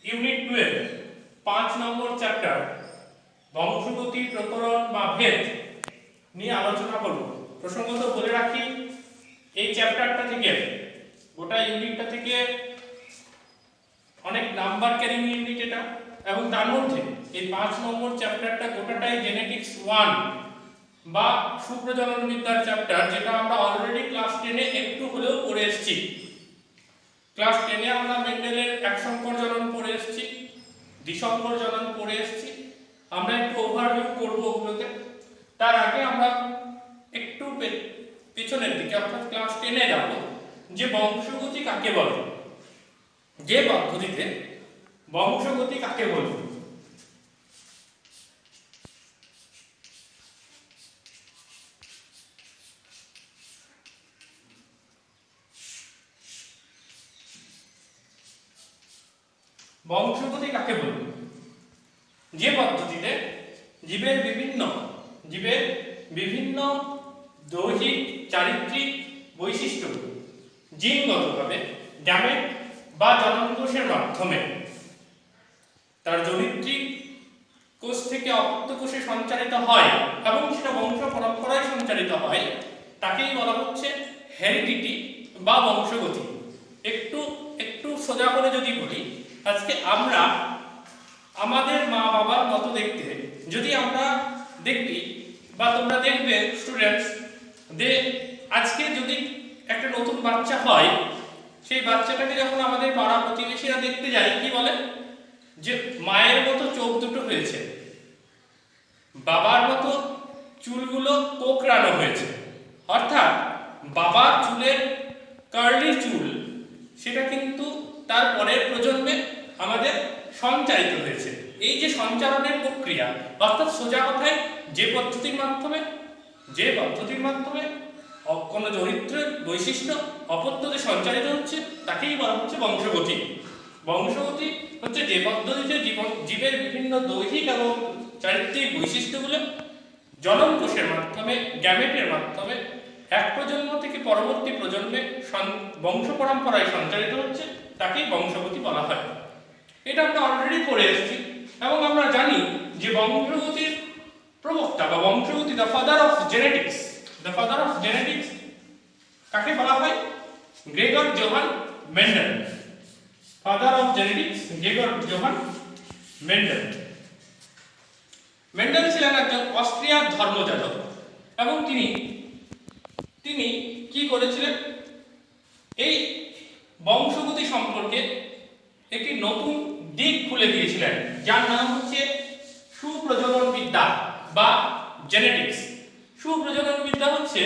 Unit 12 5 নম্বর chapter বংশগতি প্রকরণ বা ভেদ নিয়ে আলোচনা করব। প্রসঙ্গত বলে রাখি, এই চ্যাপ্টারটা থেকে গোটা ইউনিটটা থেকে অনেক নাম্বার ক্যারিং ইউনিট এটা, এবং তার মধ্যে এই 5 নম্বর চ্যাপ্টারটা গোটাটাই জেনেটিক্স 1 বা সুপ্রজনন বিদ্যার চ্যাপ্টার, যেটা আমরা অলরেডি ক্লাস 10 এ একটু হলেও পড়ে এসেছি। ক্লাস 10 এ আমরা মেন্ডেলের একসংকর জনন পড়ে এসেছি, দ্বিসংকর জনন পড়ে এসেছি। আমরা একটু ওভারভিউ করব ওগুলোতে। তার আগে আমরা একটু পিছনের দিকে অর্থাৎ ক্লাস 10 এ যাব, যে বংশগতি কাকে বলে, যে পদ্ধতিতে বংশগতি কাকে বলে। বংশগতি কাকে বলবে? যে পদ্ধতিতে জীবের বিভিন্ন দৈহিক চারিত্রিক বৈশিষ্ট্য জিনগতভাবে গ্যামেট বা জননকোষের মাধ্যমে তার জনিত্রিক কোষ থেকে অপত্য কোষে সঞ্চারিত হয় এবং সেটা বংশ পরম্পরায় সঞ্চারিত হয়, তাকেই বলা হচ্ছে হেরিডিটি বা বংশগতি। একটু সোজা করে যদি বলি, আজকে আমরা আমাদের মা বাবার মতো দেখতে যদি আমরা দেখি বা তোমরা দেখবে স্টুডেন্টস, যে আজকে যদি একটা নতুন বাচ্চা হয়, সেই বাচ্চাটাকে যখন আমাদের পাড়া প্রতিবেশীরা দেখতে যায়, কি বলে যে মায়ের মতো চোখ দুটো হয়েছে, বাবার মতো চুলগুলো কোঁকড়ানো হয়েছে। অর্থাৎ বাবার চুলের কার্লি চুল সেটা কিন্তু তার পরের প্রজন্মে আমাদের সঞ্চারিত হয়েছে। এই যে সঞ্চারণের প্রক্রিয়া, অর্থাৎ সোজা কথায় যে পদ্ধতির মাধ্যমে কোনো চরিত্রের বৈশিষ্ট্য অপত্যতে সঞ্চারিত হচ্ছে, তাকেই বলা হচ্ছে বংশগতি। বংশগতি হচ্ছে যে পদ্ধতিতে জীবের বিভিন্ন দৈহিক এবং চারিত্রিক বৈশিষ্ট্যগুলো জননকোষের মাধ্যমে, গ্যামেটের মাধ্যমে এক প্রজন্ম থেকে পরবর্তী প্রজন্মে বংশ পরম্পরায় সঞ্চারিত হচ্ছে, তাকেই বংশগতি বলা হয়। এটা আমরা অলরেডি পড়ে এসেছি এবং আমরা জানি যে বংশগতির প্রবক্তা বা বংশগতি দ্য ফাদার অফ জেনেটিক্স কাকে বলা হয়? Gregor Johann Mendel. Father of genetics Gregor Johann Mendel. Mendel ছিলেন একজন অস্ট্রিয়ার ধর্মযাজক এবং তিনি কি করেছিলেন? এই বংশগতি সম্পর্কে একটি নতুন দিক খুলে দিয়েছিলেন, যার নাম হচ্ছে সুপ্রজনন বিদ্যা বা জেনেটিক্স। সুপ্রজনন বিদ্যা হচ্ছে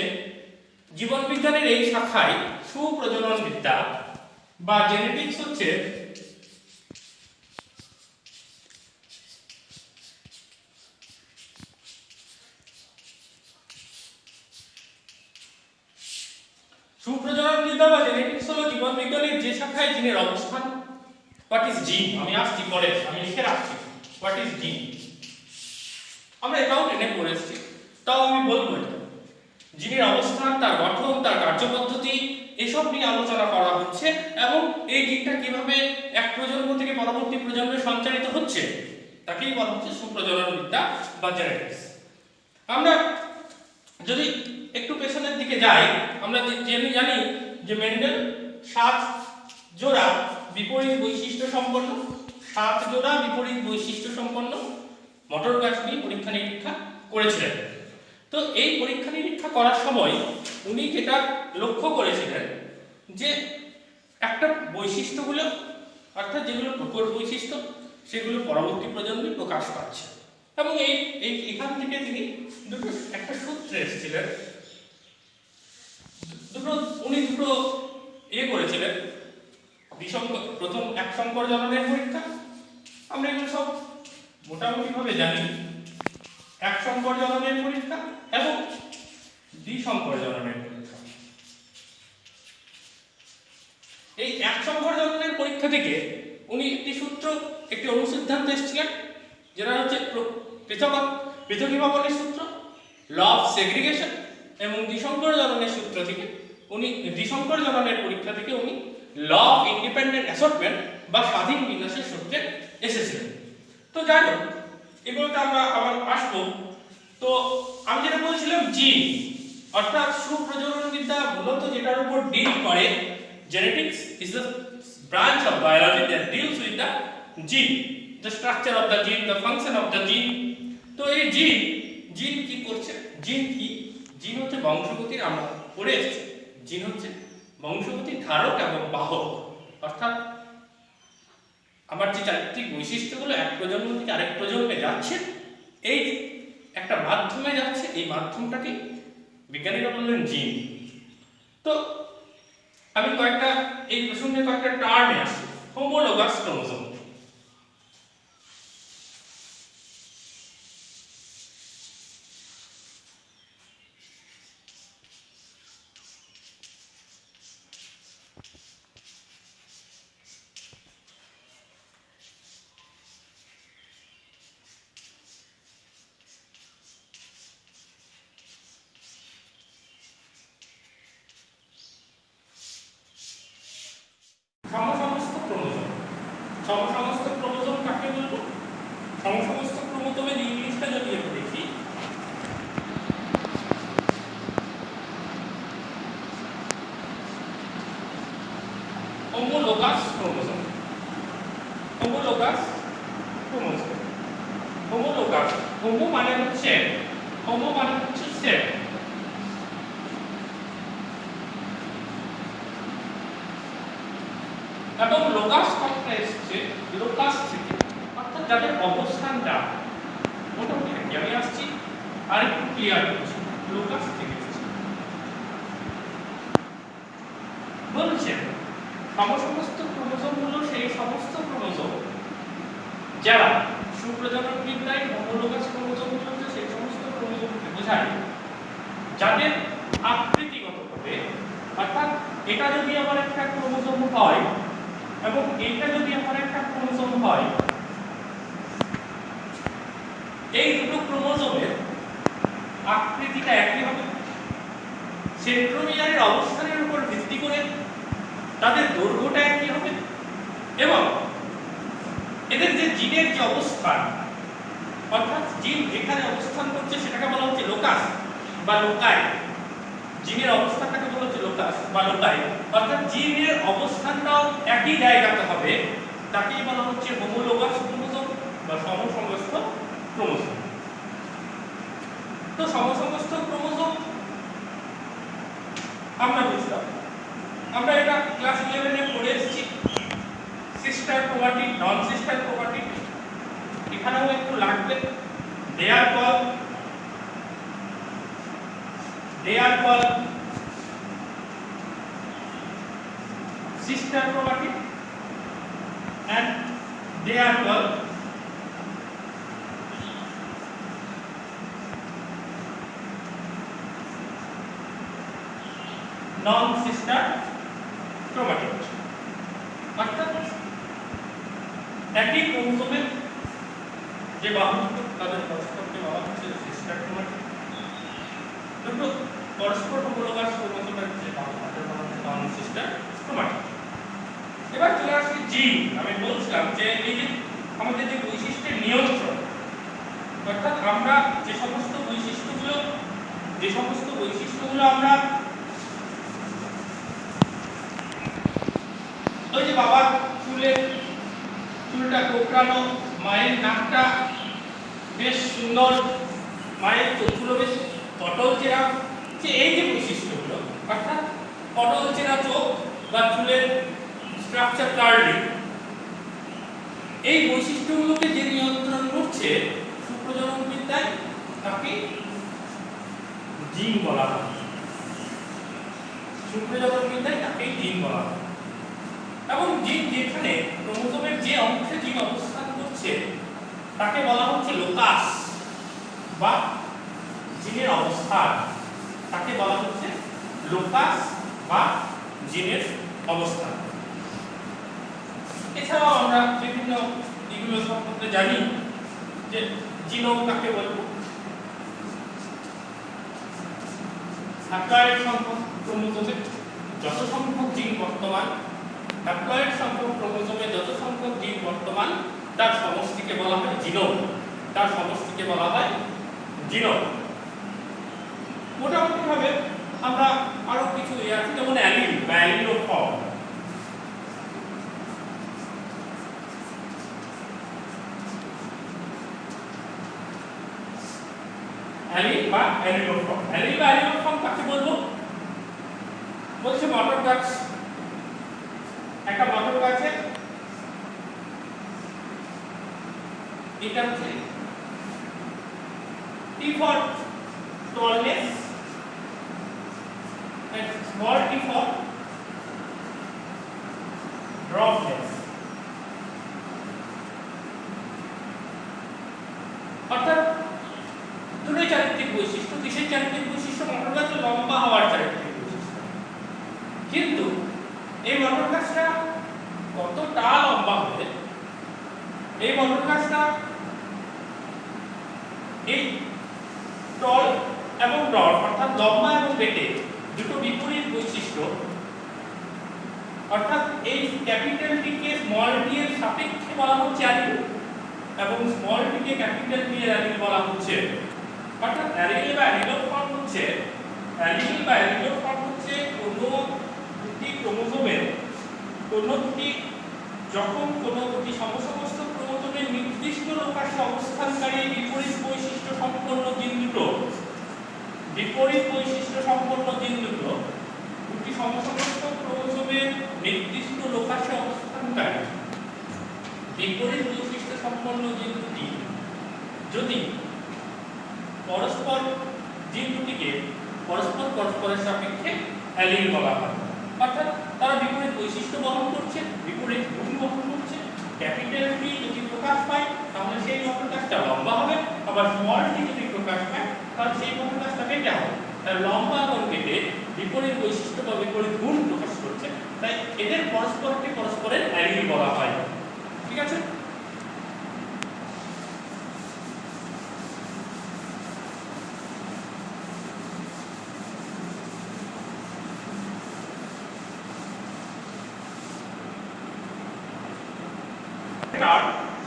জীবন বিজ্ঞানের এই শাখায় সুপ্রজনন বিদ্যা বা জেনেটিক্স হচ্ছে সুপ্রজনন বিদ্যা বা জেনেটিক্স হলো জীবন বিজ্ঞানের যে শাখায় জিনের অবস্থান। হোয়াট ইজ জিন? আমি আসছি পরে, আমি লিখে রাখছি হোয়াট ইজ জিন। আমরা এটাও টেনে পড়েছি, তাও আমি বলবো এটা। জিনের অবস্থান, তার গঠন, তার কার্যপদ্ধতি এসব নিয়ে আলোচনা করা হচ্ছে এবং এই জিনটা কিভাবে এক প্রজন্ম থেকে পরবর্তী প্রজন্মে সঞ্চারিত হচ্ছে, তাকেই বলা হচ্ছে সুপ্রজনন বিদ্যা বা জেনেটিক্স। আমরা যদি একটু পেছনের দিকে যাই, আমরা জানি যে মেন্ডেল 7 জোড়া বিপরীত বৈশিষ্ট্য সম্পন্ন মটর গাছ নিয়ে পরীক্ষা নিরীক্ষা করেছিলেন। তো এই পরীক্ষা নিরীক্ষা করার সময় উনি যেটা লক্ষ্য করেছিলেন যে একটা বৈশিষ্ট্যগুলো, অর্থাৎ যেগুলো প্রকট বৈশিষ্ট্য, সেগুলো পরবর্তী প্রজন্মে প্রকাশ পাচ্ছে এবং এখান থেকে তিনি একটা সূত্রে এসেছিলেন। উনি দুটো করেছিলেন। প্রথম একসংকর জননের পরীক্ষা, আমরা এগুলো সব মোটামুটি ভাবে জানি। একসংকর জননের পরীক্ষা এবং দ্বিসংকর জননের পরীক্ষা। এই একসংকর জননের পরীক্ষা থেকে উনি একটি অনুসিদ্ধান্ত এসেছিলেন, যেটা হচ্ছে পৃথকীভবনের সূত্র, ল অফ সেগ্রিগেশন। এবং দ্বিসংকর জননের পরীক্ষা থেকে উনি ল অফ ইন্ডিপেন্ডেন্ট অ্যাসর্টমেন্ট বা স্বাধীন বিকাশের সূত্রে এসেছিলেন। তো যাই হোক, এগুলোতে আমরা আবার আসবো। তো আমি যেটা বলছিলাম জিন, অর্থাৎ সুপ্রজননবিদ্যা মূলত যেটার উপর ডিল করে, genetics is the branch of biology that deals with the জিন, দ্য স্ট্রাকচার অফ দ্য জিন, দ্য ফাংশন অফ দ্য জিন। তো এই জিন, জিন কি করছে? জিন কি? জিন হচ্ছে বংশগতির, আমরা পড়ে এসেছি, জিন হচ্ছে বংশগতির ধারক এবং বাহক। অর্থাৎ আমার যে চারিত্রিক বৈশিষ্ট্যগুলো এক প্রজন্ম থেকে আরেক প্রজন্মে যাচ্ছে, এই একটা মাধ্যমে যাচ্ছে, এই মাধ্যমটাকে বিজ্ঞানীরা বললেন জিন। তো আমি কয়েকটা এই প্রসঙ্গে কয়েকটা টার্মে আসি। হোমোলোগাস ক্রোমোসোম, সমসমস্ত ক্রোমোসোম। সমসমস্ত ক্রোমোসোম কাকে বলবো? সমসমস্ত ক্রোমোসোমের ইংলিশটা যদি আমরা দেখি, homologous chromosome. Homologous chromosome, homologous, homo মানে হচ্ছে, হোমো মানে হচ্ছে সেম, এবং লোকাস কথাটা এসেছে লোকাস থেকে, অর্থাৎ যাদের অবস্থানটা মোটামুটি একই। আমি আসছি আর একটু ক্লিয়ার করছি, লোকাস থেকে এসেছে। বলছেন সমস্ত ক্রোমোসোম হলো সেই সমস্ত ক্রোমোসোম যারা সুপ্রজনন বিদ্যায় হোমোলোগাস ক্রোমোসোম হচ্ছে সেই সমস্ত ক্রোমোসোমকে বোঝায় যাদের আকৃতিগতভাবে, অর্থাৎ এটা যদি আমার একটা ক্রোমোসোম হয় এবং এইটা যদি আমার একটা ক্রোমোসোম হয়, এই দুটো ক্রোমোসোমের আকৃতিটা একই হবে, সেন্ট্রোমিয়ারের অবস্থানের উপর ভিত্তি করে তাদের দৈর্ঘ্যটা একই হবে, এবং এদের যে জিনের যে অবস্থান, অর্থাৎ জিন যেখানে অবস্থান করছে সেটাকে বলা হচ্ছে লোকাস বা লোকাই। জিনের অবস্থানটাকে বলা হচ্ছে লোকাস বা লোকাই, অর্থাৎ জিনের অবস্থানটাও একই জায়গাতে হবে, তাকেই বলা হচ্ছে হোমোলোগাস ক্রোমোসোম বা সমসমস্ত ক্রোমোসোম। তো সমসমস্ত ক্রোমোসোম আমরা বুঝলাম, আমরা এটা ক্লাস 11 এ পড়ে এসেছি। সিস্টার ক্রোমাটিড, নন সিস্টার ক্রোমাটিড, এখানেও একটু লাগবে। they are called sister chromatid and they are called non sister chromatid। অর্থাৎ একই ক্রোমোসোমের যে বাহু তাদের পরস্পরকে বলা হচ্ছে সিস্টার ক্রোমাটিড, দুটো পরস্পর হোমোলোগাস ক্রোমোসোমের যে বাহু তাদের বলা হচ্ছে নন সিস্টার ক্রোমাটিড। এবার চলে আসি জিন। আমি বলছিলাম যে এই যে আমাদের যে বৈশিষ্ট্যের নিয়ন্ত্রণ, অর্থাৎ আমরা যে সমস্ত বৈশিষ্ট্যগুলো আমরা ওই যে বাবার চুলটা কোঁকড়ানো, মায়ের নাকটা বেশ সুন্দর, মায়ের চোখগুলো বেশ পটল চেরা, যে এই যে বৈশিষ্ট্যগুলো, অর্থাৎ পটল চেরা চোখ বা চুলের স্ট্রাকচার কার্লিং, এই বৈশিষ্ট্যগুলোকে যে নিয়ন্ত্রণ করছে সুপ্রজনন বিদ্যায় তাকে জিন বলা হয়। সুপ্রজনন বিদ্যায় তাকে জিন বলা হয়। এবং জিন যেখানে ক্রোমোসোমের যে অংশে জিন অবস্থান করছে তাকে বলা হচ্ছে লোকাস বা জিনের অবস্থান, তাকে বলা হচ্ছে লোকাস বা জিনের অবস্থান। এছাড়াও আমরা বিভিন্ন এগুলো সম্পর্কে জানি যে জিনোম কাকে বলবো, আকারের সংখ্যক ক্রোমোসোমে যত সংখ্যক জিন বর্তমান হ্যাপ্লয়েড সংখ্যক ক্রোমোজোমে যত সংখ্যক জিন বর্তমান তার সমষ্টিকে বলা হয় জিনোম। তার সমষ্টিকে বলা হয় জিনোম। মোটামুটি ভাবে আমরা আরো কিছু আছে, যেমন অ্যালিল বা অ্যালিলোফর্ম। অ্যালিল বা অ্যালিলোফর্ম। অ্যালিল বা অ্যালিলোফর্ম কাকে বলবো? বলছে মটর গাছ, একটা মটর গাছে এটা হচ্ছে T for tallness and small t for dwarfness। অর্থাৎ দুটোই চারিত্রিক বৈশিষ্ট্য। কিসের চারিত্রিক বৈশিষ্ট্য? মটর গাছের লম্বা হওয়ার চারিত্রিক বৈশিষ্ট্য। কিন্তু এই মটর গাছটা কতটা লম্বা হবে, এই মটর গাছটা এই টল এবং ডট অর্থাৎ লম্বা এবং বেটে দুটো বিপরীত বৈশিষ্ট্য, অর্থাৎ এই ক্যাপিটাল টি কে স্মল টি এর সাপেক্ষে বলা হচ্ছে অ্যালিল এবং স্মল টি কে ক্যাপিটাল টি এর অ্যালিল বলা হচ্ছে। অর্থাৎ অ্যালিল বা অ্যালিলোফর্ম হচ্ছে কোনো দুটি ক্রোমোজোমের কোনো দুটি যখন কোনো দুটি সমসমস্ত ক্রোমোজোমের নির্দিষ্ট লোকাশে অবস্থানকারী বিপরীত বৈশিষ্ট্য সম্পন্ন জিন দুটো দুটি সমসমস্ত ক্রোমোজোমের নির্দিষ্ট লোকাশে অবস্থানকারী বিপরীত বৈশিষ্ট্য সম্পন্ন জিন দুটি যদি জিন দুটিকে পরস্পরের সাপেক্ষে অ্যালিল বলা হয়। অর্থাৎ তারা বিপরীত বৈশিষ্ট্য বহন করছে, বিপরীত গুণ বহন করছে। ক্যাপিটাল টি যদি প্রকাশ পায় তাহলে সেই মটর গাছটা লম্বা হবে, আবার স্মল টি যদি প্রকাশ পায় তাহলে সেই মটর গাছটা বেটে হবে। তাই লম্বা এবং বেটে বিপরীত বৈশিষ্ট্য বা বিপরীত গুণ প্রকাশ করছে, তাই এদের পরস্পরের অ্যালিল বলা হয়। ঠিক আছে?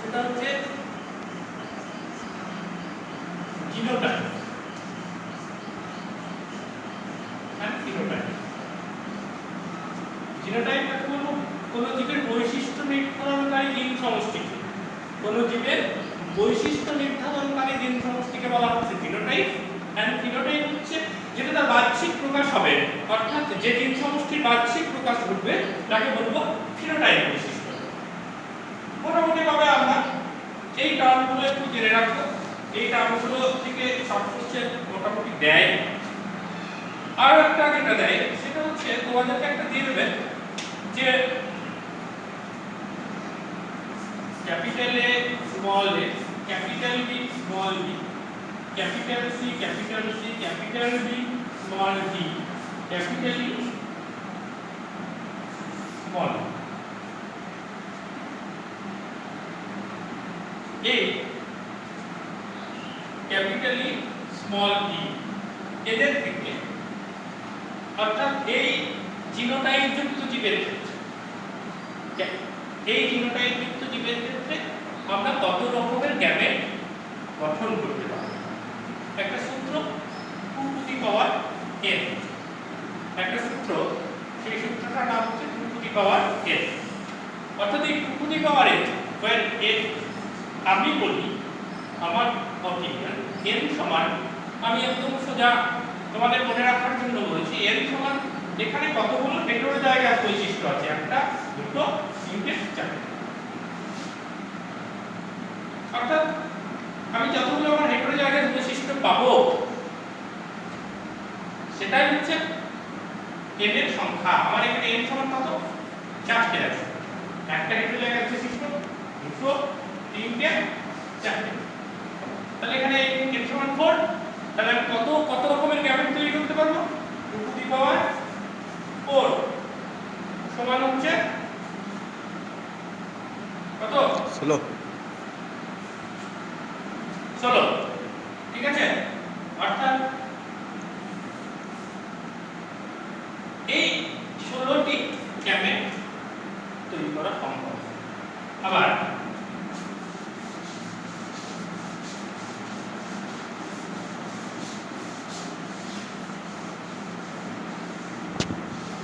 সেটা হচ্ছে জিনোটাইপ এন্ড ফিনোটাইপ। জিনোটাইপ কাকে বলবো? কোন জীবের বৈশিষ্ট্য নির্ধারণকারী জিন সমষ্টিকে, কোন জীবের বৈশিষ্ট্য নির্ধারণকারী জিন সমষ্টিকে বলা হচ্ছে জিনোটাইপ। এন্ড ফিনোটাইপ হচ্ছে যেটা তার বাহ্যিক প্রকাশ হবে, অর্থাৎ যে জিন সমষ্টির বাহ্যিক প্রকাশ ঘটবে তাকে বলবো ফিনোটাইপ বৈশিষ্ট্য। মোটামুটি ভাবে আমরা এই টার্মগুলো একটু জেনে রাখবো। এই টার্মগুলো থেকে শর্ট কোশ্চেন মোটামুটি দেয়। আর একটা যেটা দেয় সেটা হচ্ছে তোমাদেরকে একটা দিয়ে দেবে যে capital A small A, capital B small B, capital C capital C, capital B small B, capital E small A, capital E small E, এদের থেকে অর্থাৎ এই জিনোটাইপ যুক্ত জীবের ক্ষেত্রে আমরা কত রকমের গ্যামেট গঠন করতে পারি। একটা সূত্র 2 টু দি পাওয়ার n, একটা সূত্র, সেই সূত্রটার নাম হচ্ছে 2 টু দি পাওয়ার n। অর্থাৎ এই 2 to the power n where n আমি বলি আমার অপিনিয়ন n সমান, আমি একদম সোজা তোমাদের মনে রাখার জন্য বলছি n সমান এখানে কতগুলো হেটেরোজাইগাস বৈশিষ্ট্য আছে, একটা দুটো তিনটে চারটে। অর্থাৎ আমি যতগুলো আমার হেটেরোজাইগাস বৈশিষ্ট্য পাবো সেটাই হচ্ছে n এর সংখ্যা। আমার এখানে n সমান কত? 4টে আছে। একটা হেটেরোজাইগাস বৈশিষ্ট্য, দুটো, তিনটে, চারটে। তাহলে এখানে n সমান 4। তাহলে আমি কত রকমের গ্যামেট তৈরি করতে পারবো? 2 টু দি পাওয়ার 4 সমান হচ্ছে কত? 16। ঠিক আছে? অর্থাৎ এই 16টি গ্যামেট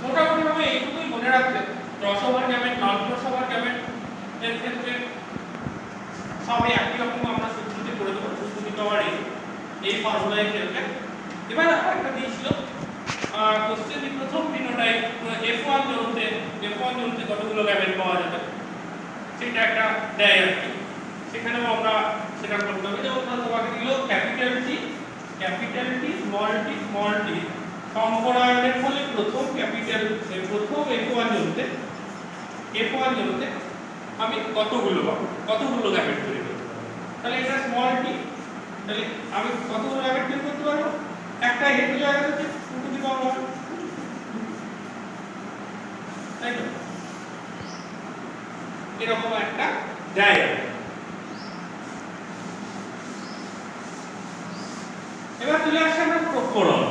মোটামুটি ভাবে এইটুকুই মনে রাখবে। ক্রস ওভার গ্যামেট, নন ক্রস ওভার গ্যামেট এর ক্ষেত্রে সবই একই রকম আমরা সূত্রটি করে দেবো। সূত্রটি পাওয়ারই এই ফর্মুলায় খেলবে। এবার একটা দিয়েছিল কোশ্চেনের প্রথম বিনোটাই F1 জোনতে কতগুলো গ্যামেট পাওয়া যাবে সেটা একটা দেয় আর কি। সেখানেও আমরা সেটা করতে হবে। যেমন তোমাকে দিল ক্যাপিটাল টি, স্মল টি সংকরায়নের ফলে প্রথম F1 জোনতে আমি কতগুলো পাবো, কতগুলো গ্যামেট তৈরি করতে পারবো। তাহলে এটা স্মল টি, তাহলে আমি কতগুলো গ্যামেট তৈরি করতে পারবো? একটা হেতু জায়গা থেকে 2 টু দি পাওয়ার 1, তাই তো? এরকম একটা জায়গা। এবার চলে আসছে আমরা প্রকরণ।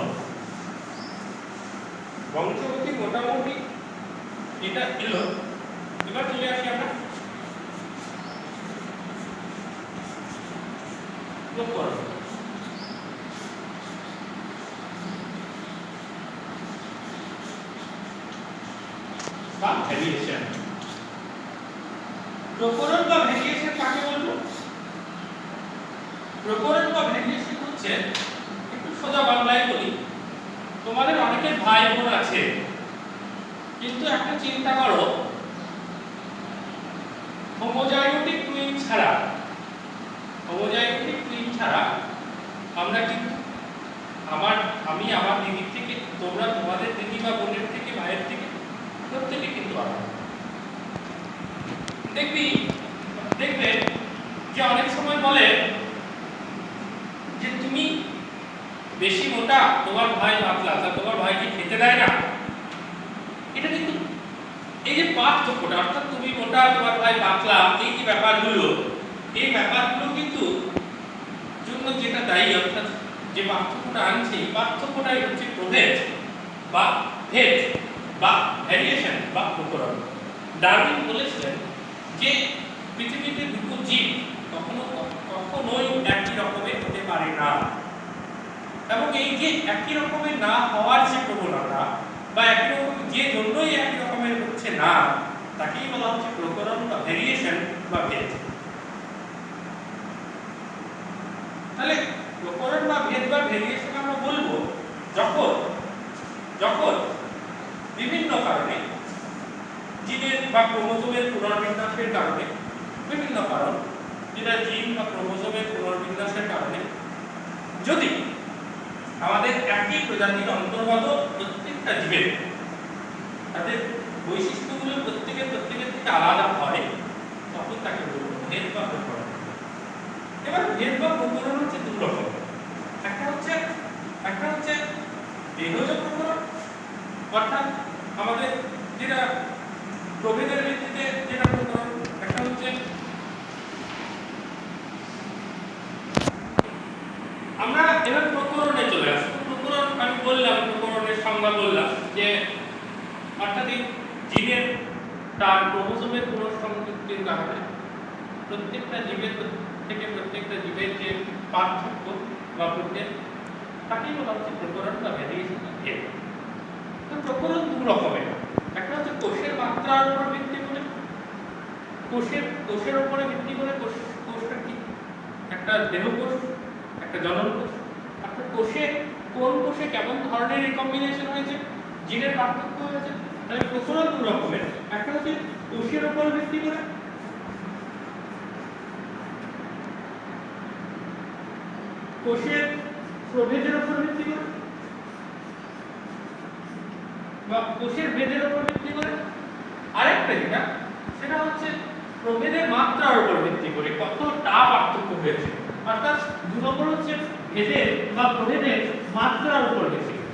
বংশগতি মোটামুটি এটা এলো। এবার চলে আসি আমরা প্রকরণ। বা ভ্যারিয়েশন। প্রকরণ বা ভ্যারিয়েশন কাকে বলবো? প্রকরণ বা ভ্যারিয়েশন হচ্ছে, একটু সোজা বাংলায় বলি, তোমাদের অনেকের ভাই বোন আছে, কিন্তু একটা চিন্তা করো, হোমোজাইগোটিক টুইন ছাড়া আমরা কিন্তু আমি আমার দিদির থেকে, তোমরা তোমাদের দিদি বা বোনের থেকে, ভাইয়ের থেকে, প্রত্যেকে কিন্তু আলাদা। দেখবে যে অনেক সময় বলে যে তুমি বেশি মোটা, তোমার ভাই পাতলা, তা তোমার ভাইকে খেতে দেয় না। এটা কিন্তু এই যে পার্থক্যটা, অর্থাৎ তুমি মোটা, তোমার ভাই পাতলা, এই যে ব্যাপারগুলো কিন্তু জন্য যেটা দায়ী, অর্থাৎ যে পার্থক্যটা আনছে, এই পার্থক্যটাই হচ্ছে প্রভেদ বা ভেদ বা ভ্যারিয়েশন বা প্রকরণ। ডারউইন বলেছিলেন যে পৃথিবীতে দুটো জীব কখনোই একই রকমের হতে পারে না, এবং এই যে একই রকমের না হওয়ার যে প্রবণতা বা একই রকম যে জন্যই একই রকমের হচ্ছে না, তাকেই বলা হচ্ছে প্রকরণ বা ভেরিয়েশন বা ভেদ। তাহলে প্রকরণ বা ভেদ বা ভেরিয়েশন আমরা বলবো যখন বিভিন্ন কারণে, জিনের বা ক্রোমোজোমের পুনর্বিন্যাসের কারণে, বিভিন্ন কারণ, যেটা জিন বা ক্রোমোজোমের পুনর্বিন্যাসের কারণে যদি আমাদের একই প্রজাতির অন্তর্গত প্রত্যেকটা জীবের তাদের বৈশিষ্ট্যগুলো প্রত্যেকের থেকে আলাদা হয়, তখন তাকে বলবো ভেদ বা প্রকরণ। এবার ভেদ বা প্রকরণ হচ্ছে দু রকম। একটা হচ্ছে দেহজ প্রকরণ, অর্থাৎ আমাদের যেটা প্রভেদের ভিত্তিতে যেটা প্রকরণ। একটা হচ্ছে আমরা এবার প্রকরণে চলে আসবো। প্রকরণ আমি বললাম, প্রকরণের সংজ্ঞা বললাম যে অর্থাৎ জিনের তার ক্রোমোজোমের পুনঃসংযুক্তির কারণে প্রত্যেকটা জীবের যে পার্থক্য বা প্রভেদ, তাকেই বলা হচ্ছে প্রকরণ বা ভ্যারিয়েশন বা ভেদ। তো প্রকরণ দু রকমের। একটা হচ্ছে কোষের মাত্রার উপর ভিত্তি করে, কোষের উপরে ভিত্তি করে, কোষটা কি একটা দেহকোষ, একটা জনন কোষ, অর্থাৎ কোন কোষে কেমন ধরনের রিকম্বিনেশন হয়েছে, জিনের পার্থক্য হয়েছে। তাহলে প্রকরণ দু রকমের। একটা হচ্ছে কোষের উপর ভিত্তি করে, কোষের প্রভেদের উপর ভিত্তি করে বা কোষের ভেদের উপর ভিত্তি করে। আরেকটা যেটা, সেটা হচ্ছে প্রভেদের মাত্রার উপর ভিত্তি করে, কতটা পার্থক্য হয়েছে। অর্থাৎ দু নম্বর হচ্ছে ভেদের বা প্রভেদের মাত্রার উপর ভিত্তি করে।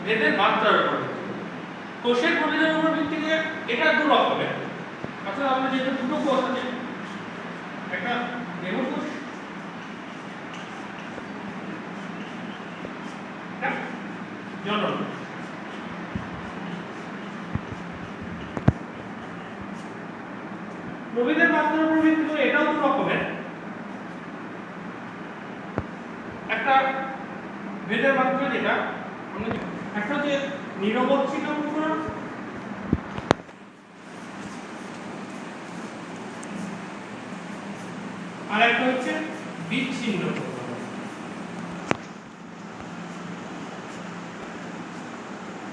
ভেদের মাত্রার উপর ভিত্তি করে, কোষের প্রভেদের উপর ভিত্তি করে, এটা দু রকমের। অর্থাৎ আমরা যেটা দুটো কোষ আছে, একটা দেহকোষ, জনন। প্রভেদের মাত্রার উপর ভিত্তি করে এটাও দু রকমের। একটা ভেদের মাত্রা যেটা একটা হচ্ছে নিরবচ্ছিন্ন প্রকরণ, আর একটা হচ্ছে বিচ্ছিন্ন প্রকরণ।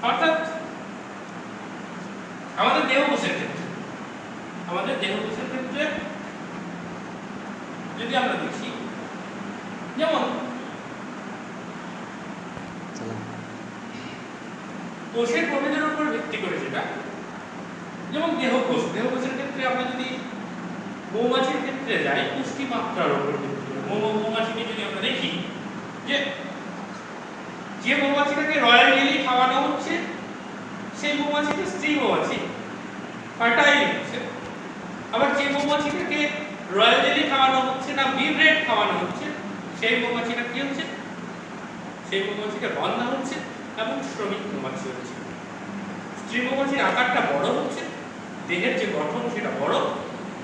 অর্থাৎ আমাদের দেহকোষের ক্ষেত্রে যদি আমরা দেখি, যেমন কোষের প্রভেদের উপর ভিত্তি করে যেটা, যেমন দেহকোষের ক্ষেত্রে আমরা যদি মৌমাছির ক্ষেত্রে যাই, পুষ্টি মাত্রার উপর ভিত্তি করে মৌমাছিকে যদি আমরা দেখি যে মৌমাছিটাকে রয়্যাল জেলি খাওয়ানো হচ্ছে সেই মৌমাছিটা স্ত্রী মৌমাছি, ফার্টাইল হচ্ছে। আবার যে মৌমাছিটাকে রয়্যাল জেলি খাওয়ানো হচ্ছে না, বি ব্রেড খাওয়ানো হচ্ছে, সেই মৌমাছিটা কি হচ্ছে? সেই মৌমাছিটা বন্ধা হচ্ছে এবং শ্রমিক মৌমাছি হচ্ছে। স্ত্রী মৌমাছির আকারটা বড় হচ্ছে, দেহের যে গঠন সেটা বড়,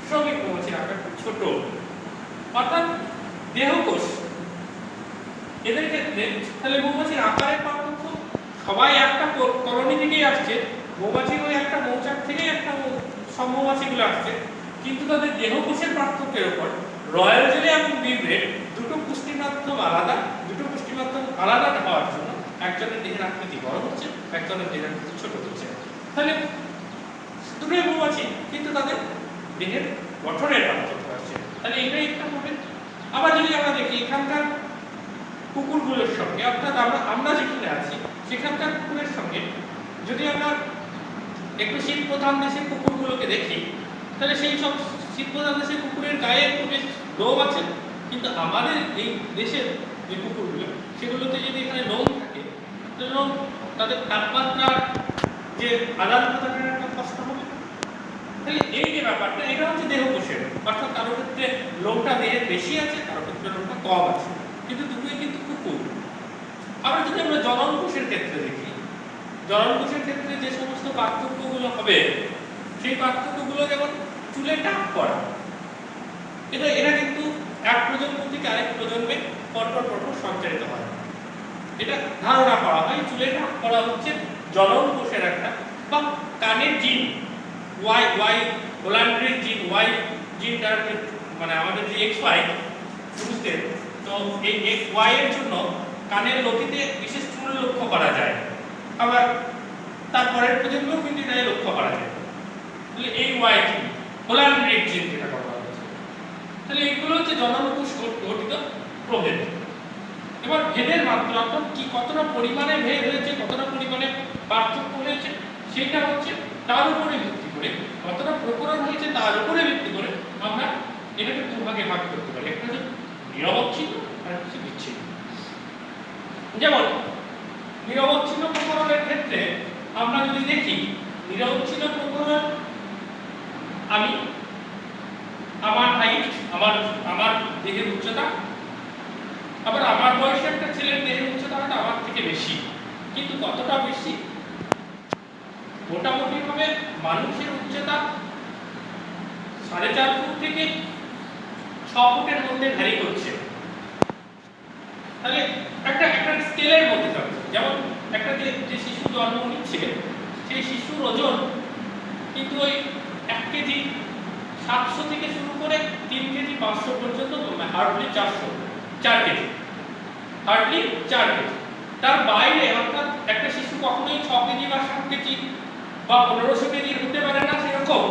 শ্রমিক মৌমাছির আকারটা ছোট। অর্থাৎ দেহকোষ এদের ক্ষেত্রে তাহলে মৌমাছির আকারের পার্থক্য, সবাই একটা কলোনি থেকেই আসছে, মৌমাছির ওই একটা মৌচাক থেকেই একটা সব মৌমাছিগুলো আসছে, কিন্তু তাদের দেহকোষের পার্থক্যের উপর রয়্যাল জেলি এবং বি ব্রেড দুটো পুষ্টি মাধ্যম আলাদা হওয়ার জন্য একজনের দেহের আকৃতি বড় হচ্ছে, একজনের দেহের আকৃতি ছোট হচ্ছে। তাহলে দুটোই মৌমাছি, কিন্তু তাদের দেহের গঠনের পার্থক্য আছে। তাহলে এটাই একটা হবে। আবার যদি আমরা দেখি এখানকার কুকুরগুলোর সঙ্গে, অর্থাৎ আমরা যেখানে আছি সেখানকার কুকুরের সঙ্গে যদি আমরা একটু শীত প্রধান দেশের কুকুরগুলোকে দেখি, তাহলে সেই সব শীত প্রধান দেশের কুকুরের গায়ে একটু বেশ লোম আছে, কিন্তু আমাদের এই দেশের যে কুকুরগুলো সেগুলোতে যদি এখানে লোম থাকে, লোম তাদের তাপমাত্রার যে আদান প্রদানের একটা কষ্ট হবে। তাহলে এই যে ব্যাপারটা, এটা হচ্ছে দেহকোষের, অর্থাৎ কারোর ক্ষেত্রে লোমটা দেহের বেশি আছে, কারোর ক্ষেত্রে লোমটা কম আছে, কিন্তু দুটোই কিন্তু কুকুর। আবার যদি আমরা জনন কোষের ক্ষেত্রে দেখি, জনন কোষের ক্ষেত্রে যে সমস্ত পার্থক্যগুলো হবে, সেই পার্থক্যগুলো যেমন চুলে টাক পড়া, এটা কিন্তু এক প্রজন্ম থেকে আরেক প্রজন্মে পরপর সঞ্চারিত হয়। এটা ধারণা করা হয় চুলে টাক পড়া হচ্ছে জনন কোষের একটা, বা কানের জিন ওয়াই হোল্যান্ডের জিন ওয়াই জিনটার, মানে আমাদের যে XY পুরুষদের, তো এই XY এর জন্য কানের লতিতে বিশেষ চুল লক্ষ্য করা যায়। আবার তারপরের প্রজন্মেও কিন্তু এটাই লক্ষ্য করা যায়। তাহলে এই ওয়াই জিন, হোল্যান্ডের জিন যেটা বলা হচ্ছে, তাহলে এগুলো হচ্ছে জননকোষ গঠিত প্রভেদ। এবার ভেদের মাত্রা, অর্থাৎ কি কতটা পরিমাণে ভেদ হয়েছে, কতটা পরিমাণে পার্থক্য হয়েছে, সেটা হচ্ছে তার উপরে ভিত্তি করে, কতটা প্রকরণ হয়েছে তার উপরে ভিত্তি করে আমরা এটাকে দুভাগে ভাগ করতে পারি। একটা হচ্ছে নিরবচ্ছিন্ন আর হচ্ছে বিচ্ছিন্ন। যেমন নিরবচ্ছিন্ন প্রকরণের ক্ষেত্রে আমরা যদি দেখি, নিরবচ্ছিন্ন প্রকরণ আমি আমার হাইট, আমার দেহের উচ্চতা, আবার আমার বয়সে একটা ছেলের দেহের উচ্চতা হয়তো আমার থেকে বেশি, কিন্তু কতটা বেশি? মোটামুটি ভাবে মানুষের উচ্চতা 4.5 ফুট থেকে 6 ফুটের মধ্যে ভ্যারি করছে। তাহলে একটা স্কেলের মধ্যে থাকছে। যেমন একটা যে শিশু জন্ম নিচ্ছে, সেই শিশুর ওজন কিন্তু ওই 1 কেজি 700 থেকে শুরু করে 3 কেজি 500 পর্যন্ত, হার্ডলি 4 কেজি, হার্ডলি 4 কেজি। তার বাইরে অর্থাৎ একটা শিশু কখনোই 6 কেজি বা 7 কেজি বা 1500 কেজি হতে পারে না, সেরকম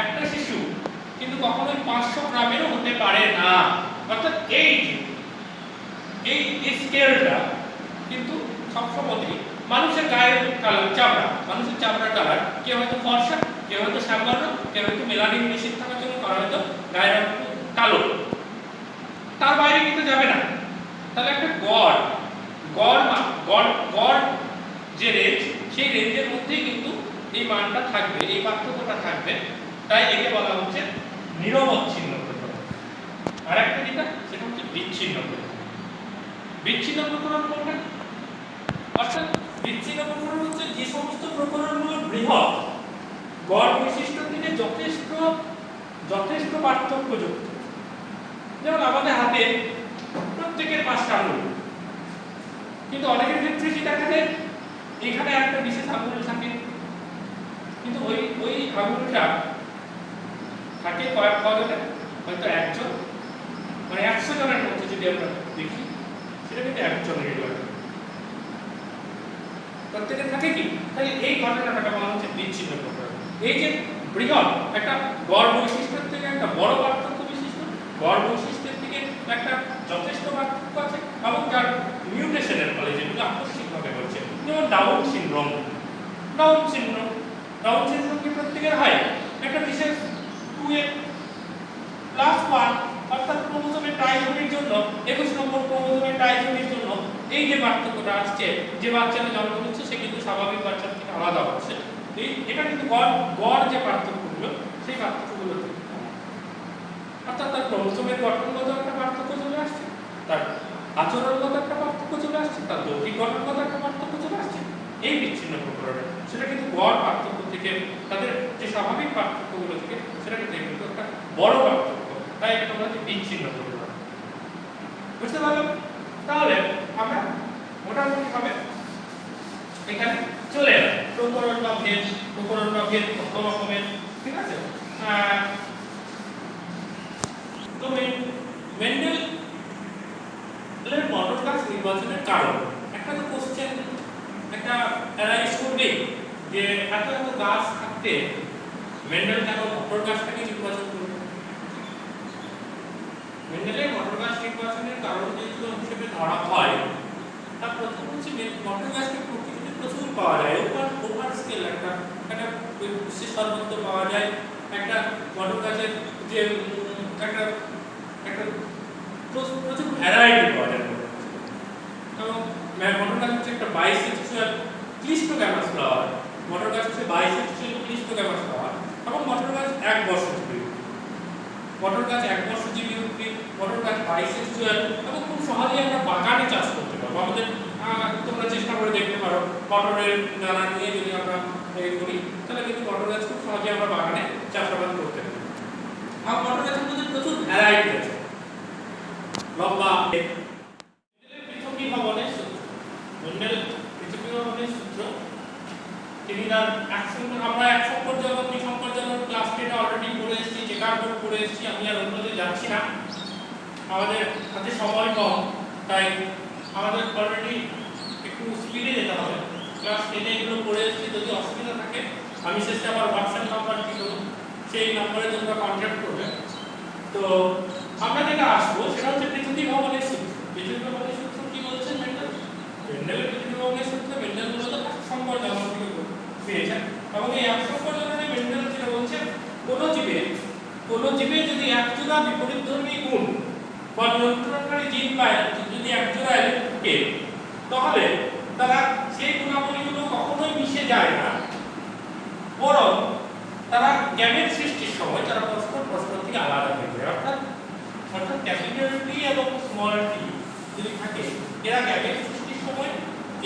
একটা শিশু কিন্তু কখনোই 500 গ্রামেরও হতে পারে না। অর্থাৎ এই স্কেলটা কিন্তু সবসময় মানুষের গায়ের কালার, চামড়া, মানুষের চামড়ার কালার, কেউ হয়তো ফর্সা, কেউ হয়তো শ্যামবর্ণ, কেউ হয়তো মেলানিন নিষেধ থাকার জন্য কারো হয়তো গায়ের রং কালো, তার বাইরে কিন্তু যাবে না। তাহলে একটা গড় যে রেঞ্জ, সেই রেঞ্জের মধ্যেই কিন্তু এই মানটা থাকবে, এই পার্থক্যটা থাকবে। তাই একে বলা হচ্ছে নিরবচ্ছিন্ন প্রকরণ। আর একটা যেটা, সেটা হচ্ছে বিচ্ছিন্ন প্রকরণ। বিচ্ছিন্ন প্রকরণ কোনটা? অর্থাৎ বিচ্ছিন্ন প্রকরণ হচ্ছে যে সমস্ত প্রকরণগুলো বৃহৎ, গড় বৈশিষ্ট্য থেকে যথেষ্ট যথেষ্ট পার্থক্যযুক্ত। যেমন আমাদের হাতে প্রত্যেকের 5টা আঙুল, কিন্তু অনেকের ক্ষেত্রে কি দেখা যায় এখানে একটা বিশেষ আঙুল থাকে, কিন্তু ওই আঙুলটা থাকে কয়জনে, হয়তো একজন, মানে 100 জনের মধ্যে যদি আমরা দেখি সেটা কিন্তু একজনের লাগে। প্রত্যেকের থাকে কি, তাহলে এই ঘটনাটাকে বলা হচ্ছে বিচ্ছিন্ন প্রকরণ। এই যে বৃহৎ একটা গড় বৈশিষ্ট্যের থেকে একটা বড় পার্থক্য বিশিষ্ট, গড় বৈশিষ্ট্যের থেকে একটা যথেষ্ট পার্থক্য আছে, এবং যার মিউটেশনের ফলে যেগুলো আকস্মিকভাবে হচ্ছে, যেমন ডাউন সিনড্রোম। ডাউন সিনড্রোম কি প্রত্যেকের হয়? একটা বিশেষ 2A+1 অর্থাৎ ক্রোমোজোমের ট্রাইজোমির জন্য 21 নম্বর ক্রোমোজোমের ট্রাইজোমির জন্য এই যে পার্থক্যটা আসছে, যে বাচ্চাটা জন্ম হচ্ছে সে কিন্তু স্বাভাবিক বাচ্চার থেকে আলাদা হচ্ছে। এটা কিন্তু গড় যে পার্থক্যগুলো, সেই পার্থক্যগুলো অর্থাৎ তার ক্রোমোজোমের গঠনগত একটা পার্থক্য চলে আসছে, তার আচরণগত একটা পার্থক্য চলে আসছে, তার যৌক্তিক গঠনগত একটা পার্থক্য চলে আসছে। এই বিচ্ছিন্ন প্রকরণে সেটা কিন্তু গড় পার্থক্য থেকে, তাদের যে স্বাভাবিক পার্থক্যগুলো থেকে সেটা কিন্তু একটা বড় পার্থক্য, তাই এটা বলা হচ্ছে বিচ্ছিন্ন প্রকরণ। বুঝতে পারলাম? তাহলে আমরা মোটামুটি ভাবে এখানে চলে এলাম প্রকরণ বা ভেদ কত রকমের, ঠিক আছে? তো মেন্ডেলের মটর গাছ নির্বাচনের কারণ, একটা তো কোশ্চেন একটা অ্যারাইজ করবে যে এত গাছ থাকতে মেন্ডেল কেন মটর গাছটাকে নির্বাচন করবে। মেন্ডেলের মটর গাছ নির্বাচনের কারণ যেগুলো হিসেবে ধরা হয়, তার প্রথম হচ্ছে মটর গাছকে প্রকৃতিতে প্রচুর পাওয়া যায়, ওভার স্কেল একটা বিশেষ সর্বত্র পাওয়া যায়। একটা মটর গাছের যে একটা প্রচুর ভ্যারাইটি পাওয়া যায়, এবং মটর গাছ হচ্ছে একটা বাইসেক্সুয়াল ক্লিস্টোগ্যামাস ফ্লাওয়ার। মটর গাছ হচ্ছে বাইসেক্সুয়াল ক্লিস্টোগ্যামাস ফ্লাওয়ার, এবং মটর গাছ 1 বর্ষজীবী। মটর গাছ 1 বর্ষজীবী উদ্ভিদ, মটর গাছ বাইসেক্সুয়াল, এবং খুব সহজেই আমরা বাগানে চাষ করতে পারবো। আমাদের তোমরা চেষ্টা করে দেখতে পারো, মটরের দানা নিয়ে যদি আমরা করি তাহলে কিন্তু মটর গাছ খুব সহজে আমরা বাগানে চাষাবাদ করতে পারি। আর মটর গাছের মধ্যে প্রচুর ভ্যারাইটি আছে, লম্বা পৃথিবী ভবনের সূত্র। মেন্ডেল পৃথিবী ভবনের সূত্র তিনি তার আমরা 1 সম্পর্কজনক 2 সম্পর্কজনক ক্লাস 10 অলরেডি পড়ে এসেছি, চেকার বোর্ড পড়ে এসেছি, আমি আর অন্যদের যাচ্ছি না, আমাদের হাতে সময় কম, তাই আমাদের অলরেডি একটু স্পিডে যেতে হবে। ক্লাস 10 এগুলো পড়ে এসেছি, যদি অসুবিধা থাকে আমি শেষে আমার হোয়াটসঅ্যাপ নাম্বার দিব, সেই নম্বরে তোমরা কন্ট্যাক্ট করবে। তো আমরা যেটা আসবো সেটা হচ্ছে পৃথিবী ভবনের সূত্র। পৃথিবী ভবনের সূত্র কি বলছেন মেন্ডেল? মেন্ডেলের পৃথিবী ভবনের সূত্রে মেন্ডেল মূলত সম্পর্জন থেকে পেয়েছেন, এবং এই সম্পর্জনে মেন্ডেল যেটা বলছেন, কোন জীবে যদি একজোড়া বিপরীতধর্মী গুণ বা নিয়ন্ত্রণকারী জিন পায়, যদি একজোড়া এলিল থাকে, তাহলে তারা সেই গুণাবলীগুলো কখনোই মিশে যায় না, বরং তারা গ্যামেট সৃষ্টির সময় তারা পরস্পর থেকে আলাদা হয়ে যায়। অর্থাৎ ক্যাপিটাল টি এবং স্মল টি যদি থাকে, এরা গ্যামেট সৃষ্টির সময়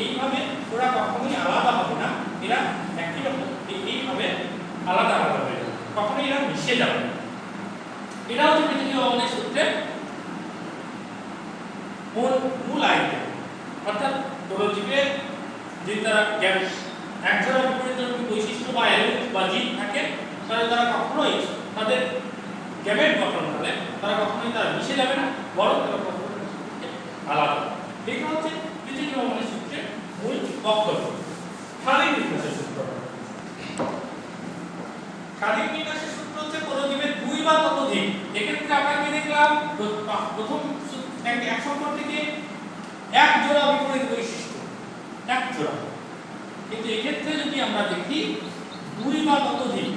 এইভাবে ওরা কখনোই আলাদা হবে না, এরা একই রকম এইভাবে আলাদা হয়ে যাবে, কখনোই এরা মিশে যাবে না। এটা হচ্ছে পৃথিবী ভবনের সূত্রের মূল আইডিয়া। অর্থাৎ কোন জীবের যদি তারা একজোড়া বিপরীতধর্মী বৈশিষ্ট্য বা এলিমেন্ট বা জিন থাকে, তাহলে তারা কখনোই তাদের গ্যামেট গঠন হলে তারা কখনোই তারা মিশে যাবে না, বরং তারা কখনোই আলাদা। এটা হচ্ছে পৃথিবী ভবনের সূত্রের মূল বক্তব্য। শারীরিক বিন্যাসের সূত্র, শারীরিক বিন্যাসের সূত্র হচ্ছে কোন জীবের 2 বা ততোধিক। এক্ষেত্রে আমরা কি দেখলাম, প্রথম 1 সম্পর্ক থেকে 1 জোড়া বিপরীত বৈশিষ্ট্য, 1 জোড়া। কিন্তু এক্ষেত্রে যদি আমরা দেখি 2 বা ততোধিক,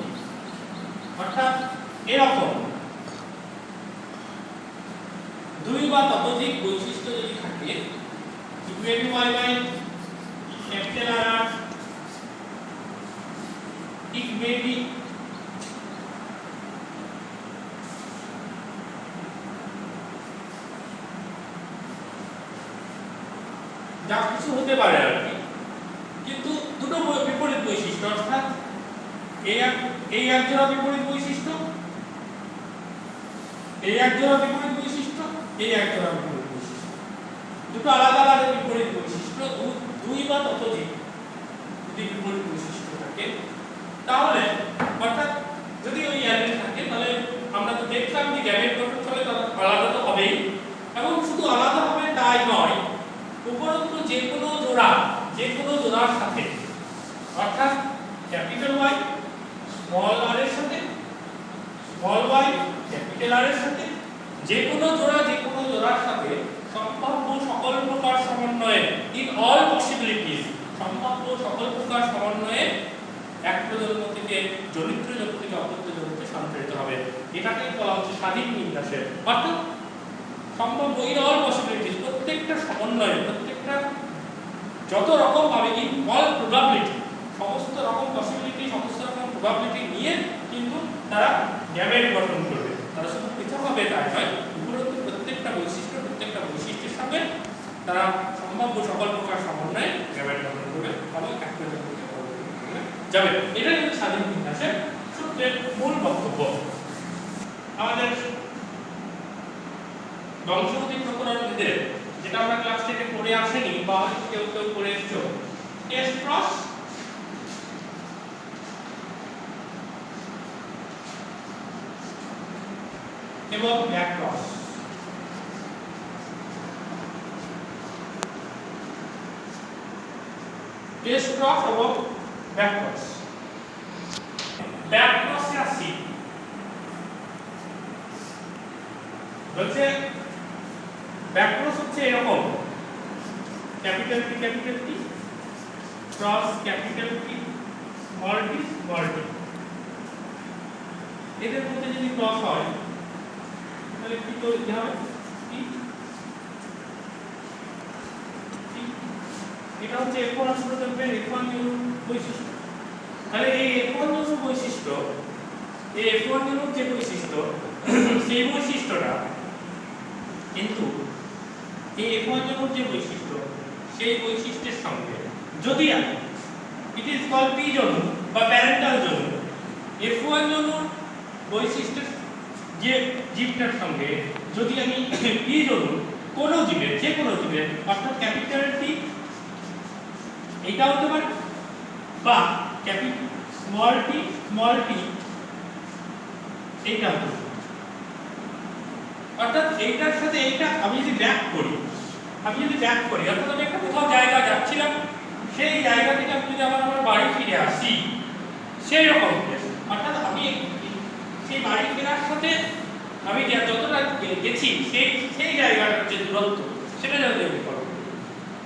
অর্থাৎ এরকম 2 বা ততোধিক বৈশিষ্ট্য যদি থাকে, it may be যা কিছু হতে পারে আর কি, কিন্তু দুটো বিপরীত বৈশিষ্ট্য, অর্থাৎ এই এক জোড়া বিপরীত বৈশিষ্ট্য এই এক জোড়া বিপরীত বৈশিষ্ট্য, এই এক জোড়া বিপরীত বৈশিষ্ট্য, দুটো আলাদা আলাদা বিপরীত বৈশিষ্ট্য, দুই বা ততোধিক যদি বিপরীত বৈশিষ্ট্য থাকে, তাহলে অর্থাৎ যদি ওই অ্যালিল থাকে, তাহলে আমরা তো দেখলাম যে গ্যামেট গঠন ফলে তারা আলাদা তো হবেই, এবং শুধু আলাদা হবে তাই নয়, উপরন্তু যে কোনো জোড়ার সাথে, অর্থাৎ ক্যাপিটাল Y স্মল r এর সাথে, স্মল y ক্যাপিটাল R এর সাথে, যে কোনো জোড়ার সাথে সম্ভাব্য সকল প্রকার সমন্বয়ে, ইন অল পসিবিলিটিস, সম্ভাব্য সকল প্রকার সমন্বয়ে এক প্রজন্ম থেকে জনিত্র জগৎ থেকে অপত্য জগতে সঞ্চারিত হবে। এটাকে বলা হচ্ছে স্বাধীন বিন্যাসের, অর্থাৎ সম্ভাব্য ইন অল পসিবিলিটিস, প্রত্যেকটা সমন্বয়ে, প্রত্যেকটা যত রকম ভাবে, ইন অল প্রবাবিলিটি, সমস্ত রকম পসিবিলিটি, সমস্ত রকম প্রবাবিলিটি নিয়ে কিন্তু তারা গ্যামেট গঠন করবে। তারা শুধু পৃথক হবে তাই নয়, উপরন্তু প্রত্যেকটা বৈশিষ্ট্যের সঙ্গে তারা সম্ভাব্য সকল প্রকার সমন্বয়ে গ্যামেট গঠন করবে এবং এক প্রজন্ম থেকে যাবে। এটা কিন্তু স্বাধীন বিন্যাসের সূত্রের মূল বক্তব্য। আমাদের বংশগতি প্রকরণবিদের, যেটা আমরা ক্লাস থেকে পড়ে আসেনি বা কেউ পড়ে এসছো, টেস্ট ক্রস এবং ব্যাক ক্রস। টেস্ট ক্রস এবং ব্যাক ক্রস। ব্যাক ক্রসে আসি, বলছে ব্যাক ক্রস হচ্ছে এরকম, capital P cross capital P small t, এদের মধ্যে যদি ক্রস হয় তাহলে কি তৈরি হবে? এটা হচ্ছে F1 প্রজন্মের F1 বৈশিষ্ট্য। তাহলে এই F1 বৈশিষ্ট্য, এই F1 যে বৈশিষ্ট্য, সেই বৈশিষ্ট্যটা কিন্তু এই F1 যে বৈশিষ্ট্য, সেই বৈশিষ্ট্যের সঙ্গে যদি আমি, ইট ইজ কল্ড P জনু বা প্যারেন্টাল জনু, F1 বৈশিষ্ট্যের যে জীবটার সঙ্গে যদি আমি P জনু কোন জীবের, যে কোনো জীবের, অর্থাৎ ক্যাপিটাল T এটা হতে পারে, বা স্মল t এইটা হতে পারে, অর্থাৎ এইটার সাথে এইটা আমি যদি ব্যাক করি, অর্থাৎ আমি একটা কোথাও জায়গা যাচ্ছিলাম, সেই জায়গা থেকে আমি যদি আবার আমার বাড়ি ফিরে আসি, সেই রকম, অর্থাৎ আমি সেই বাড়ি ফেরার সাথে আমি যতটা গেছি সেই জায়গাটার যে দূরত্ব, সেটা যদি আমি করব,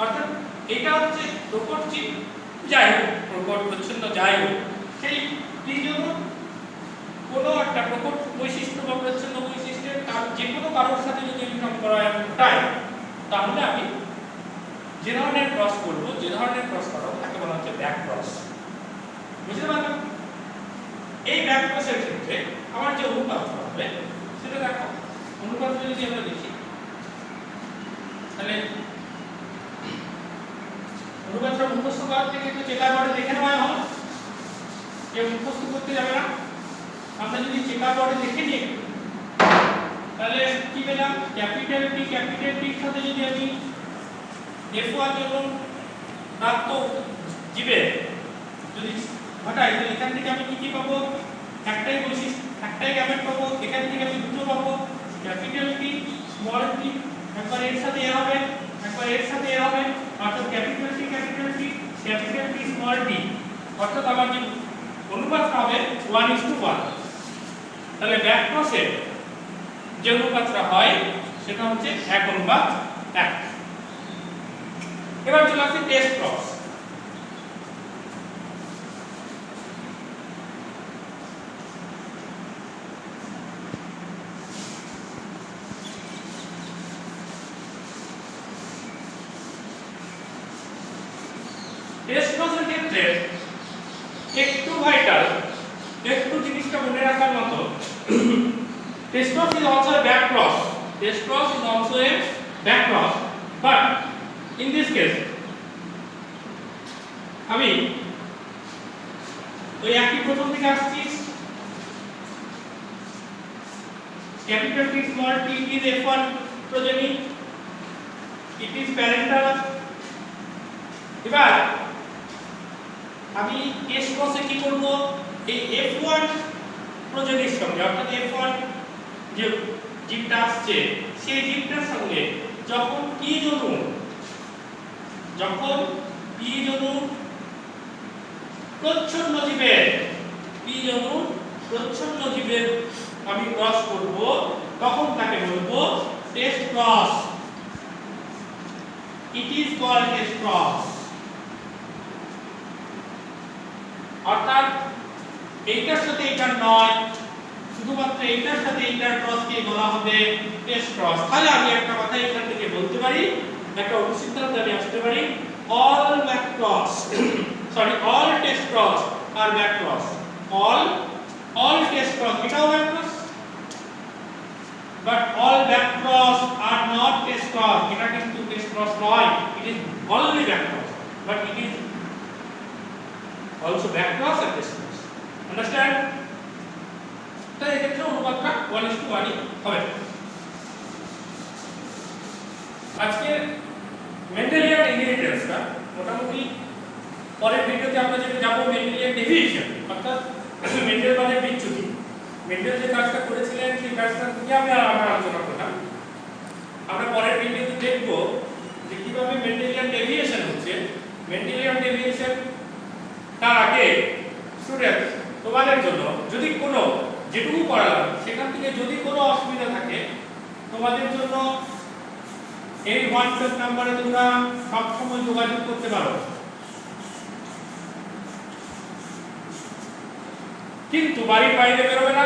অর্থাৎ এটা হচ্ছে প্রকট জীব, যাই হোক প্রকট প্রচ্ছন্ন যাই হোক, সেই জন্য কোনো একটা প্রকট বৈশিষ্ট্য বা প্রচ্ছন্ন বৈশিষ্ট্যের যে কোনো কারোর সাথে যদি আমি সম্পর্ক ঘটাই, তাহলে আমি যে ধরনের ক্রস করব, তাকে বলা হচ্ছে ব্যাক ক্রস। বুঝতে পারলাম? এই ব্যাক ক্রসের ক্ষেত্রে আমার যে অনুপাত হবে সেটা দেখো, অনুপাত যদি আমরা দেখি তাহলে অনুপাতটা মুখস্থ করার থেকে একটু চেকার বোর্ডে দেখে নেওয়া ভালো, কেউ মুখস্থ করতে যাবে না। আমরা যদি চেকার বোর্ডে দেখে নিই তাহলে কি পেলাম, ক্যাপিটাল T এর সাথে যদি আমি F1 এবং প্রাপ্ত জীবের যদি ঘটাই, তাহলে এখান থেকে আমি কি পাবো, একটাই বৈশিষ্ট্য, একটাই গ্যামেট পাবো, এখান থেকে আমি দুটো পাবো, ক্যাপিটাল T স্মল t, একবার এর সাথে এ হবে, একবার এর সাথে এ হবে, অর্থাৎ ক্যাপিটাল T স্মল t, অর্থাৎ আমার যে অনুপাতটা হবে 1:1। তাহলে ব্যাক ক্রসে যে অনুপাতটা হয় সেটা হচ্ছে 1:1। এবার চলে আসি টেস্ট ক্রস। টেস্ট ক্রসের ক্ষেত্রে একটু ভাইটাল, একটু জিনিসটা মনে রাখার মতো, test cross is also a back cross. Test cross is also a back cross, but in this case আমি ওই একই প্রথম থেকে আসছি, capital T small t is F1 progeny, it is parental। এবার আমি S ক্রসে কি করব, এই F1 প্রজেনির সঙ্গে অর্থাৎ F1 যে জীবটা আসছে সেই জীবটার সঙ্গে যখন P জনু প্রচ্ছন্ন জীবের আমি ক্রস করব, তখন তাকে বলবো test cross. It is called test cross. অর্থাৎ এইটার সাথে এইটার নয়, শুধুমাত্র এইটার সাথে এইটার ক্রসকে বলা হবে টেস্ট ক্রস। তাহলে আমি একটা কথা এখান থেকে বলতে পারি, একটা অনুসিদ্ধান্তে আমি আসতে পারি, all back cross sorry all test cross are back cross, all test cross এটাও back cross, but all back cross are not test cross। এটা কিন্তু test cross নয়, it is only back cross, but it is also back cross and test cross। understand? তাই এক্ষেত্রে অনুপাতটা 1:1 হবে। আজকে Mendelian ইনহেরিটেন্সটা মোটামুটি পরের ভিডিওতে আমরা যেটা যাব মেন্ডেলিয়ান ডেভিয়েশন, অর্থাৎ মেন্ডেলবাদের বিচ্যুতি। মেন্ডেল যে কাজটা করেছিলেন সেই কাজটা নিয়ে আমরা আলোচনা করলাম। আমরা পরের ভিডিওতে দেখব যে কিভাবে মেন্ডেলিয়ান ডেভিয়েশন হচ্ছে। মেন্ডেলিয়ান ডেভিয়েশন তার আগে স্টুডেন্ট তোমাদের জন্য যদি কোনো যেটুকু পড়ালাম সেখান থেকে যদি কোনো অসুবিধা থাকে তোমাদের জন্য এই হোয়াটসঅ্যাপ নম্বরে তোমরা সবসময় যোগাযোগ করতে পারো, কিন্তু বাড়ির বাইরে বেরোবে না।